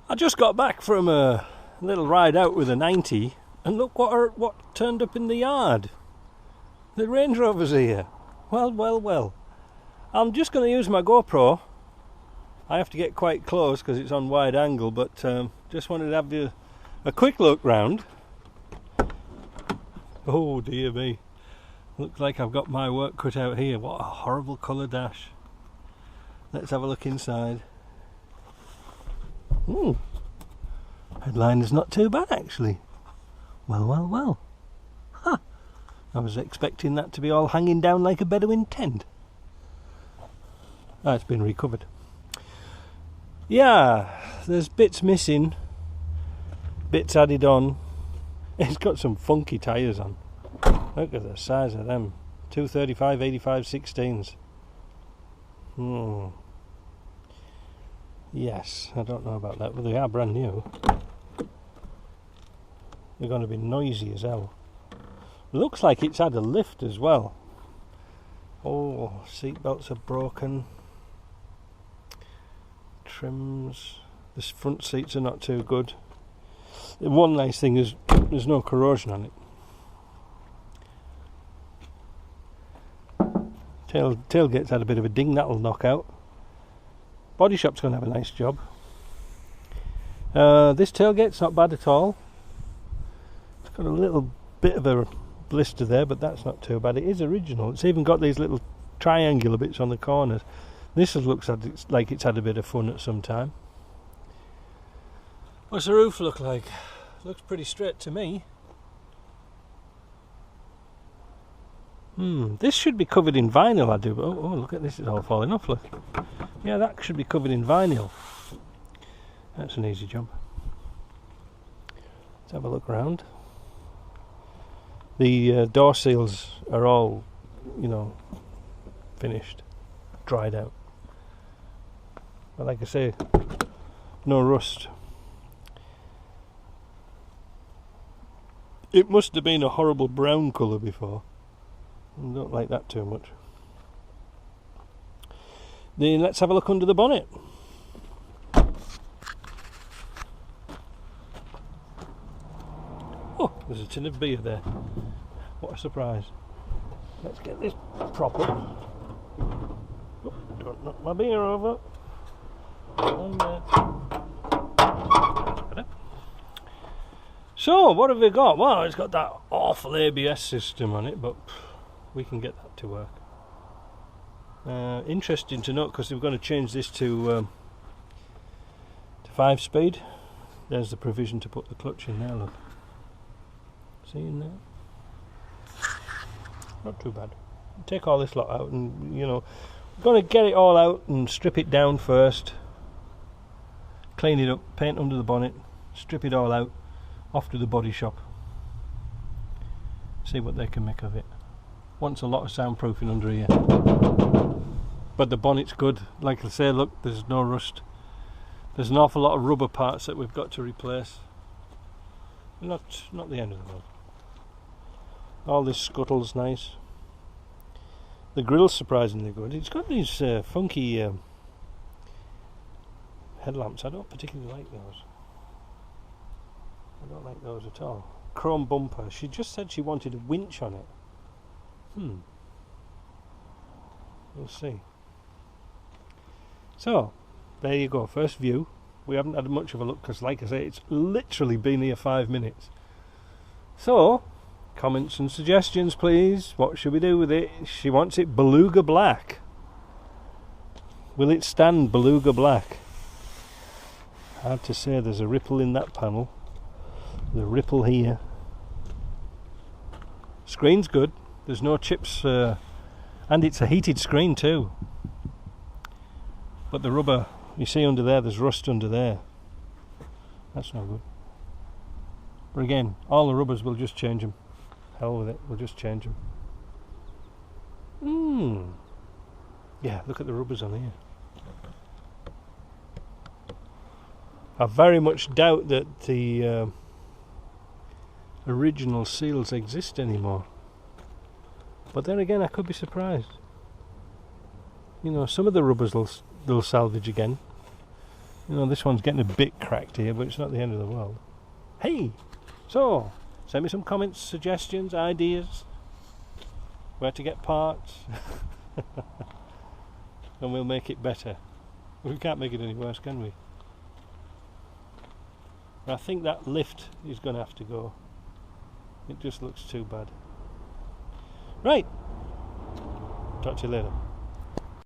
I just got back from a little ride out with a 90, and look what turned up in the yard. The Range Rover's here. Well, well, well. I'm just going to use my GoPro. I have to get quite close because it's on wide angle, but just wanted to have you a quick look round. Oh dear me. Looks like I've got my work cut out here. What a horrible colour dash. Let's have a look inside. Headline is not too bad actually. Well, well, well. Huh. I was expecting that to be all hanging down like a Bedouin tent. Ah, it's been recovered. Yeah, there's bits missing, bits added on. It's got some funky tyres on. Look at the size of them. 235 85 16s. Yes, I don't know about that, but they are brand new. They're going to be noisy as hell. Looks like it's had a lift as well. Oh, seat belts are broken. Trims. The front seats are not too good. The one nice thing is there's no corrosion on it. Tailgate's had a bit of a ding, that'll knock out. Body shop's going to have a nice job. This tailgate's not bad at all. It's got a little bit of a blister there, but that's not too bad. It is original. It's even got these little triangular bits on the corners. This looks like it's had a bit of fun at some time. What's the roof look like? Looks pretty straight to me. This should be covered in vinyl, I do. Oh, look at this, it's all falling off, look. Yeah, that should be covered in vinyl. That's an easy job. Let's have a look around. The door seals are all, finished, dried out. But like I say, no rust. It must have been a horrible brown colour before. I don't like that too much. Then let's have a look under the bonnet. Oh, there's a tin of beer there. What a surprise. Let's get this prop up. Oh, don't knock my beer over. And, that's better. So, what have we got? Well, it's got that awful ABS system on it, but we can get that to work. Interesting to note, because we're going to change this to 5-speed. There's the provision to put the clutch in there, look. See in there? Not too bad. Take all this lot out and, we're going to get it all out and strip it down first. Clean it up, paint under the bonnet, strip it all out, off to the body shop. See what they can make of it. Wants a lot of soundproofing under here. But the bonnet's good. Like I say, look, there's no rust. There's an awful lot of rubber parts that we've got to replace. Not the end of the world. All this scuttle's nice. The grill's surprisingly good. It's got these funky headlamps. I don't particularly like those. I don't like those at all. Chrome bumper. She just said she wanted a winch on it. We'll see. So, there you go. First view. We haven't had much of a look because, like I say, it's literally been here 5 minutes. So, comments and suggestions, please. What should we do with it? She wants it beluga black. Will it stand beluga black? Hard to say. There's a ripple in that panel. The ripple here. Screen's good. There's no chips, and it's a heated screen too. But the rubber, you see under there, there's rust under there. That's no good. But again, all the rubbers, we'll just change them. Hell with it, we'll just change them. Yeah, look at the rubbers on here. I very much doubt that the original seals exist anymore. But then again, I could be surprised. Some of the rubbers they'll salvage again. You know, this one's getting a bit cracked here, but it's not the end of the world. Hey! So, send me some comments, suggestions, ideas, where to get parts, and we'll make it better. We can't make it any worse, can we? I think that lift is going to have to go. It just looks too bad. Right. Talk to you later.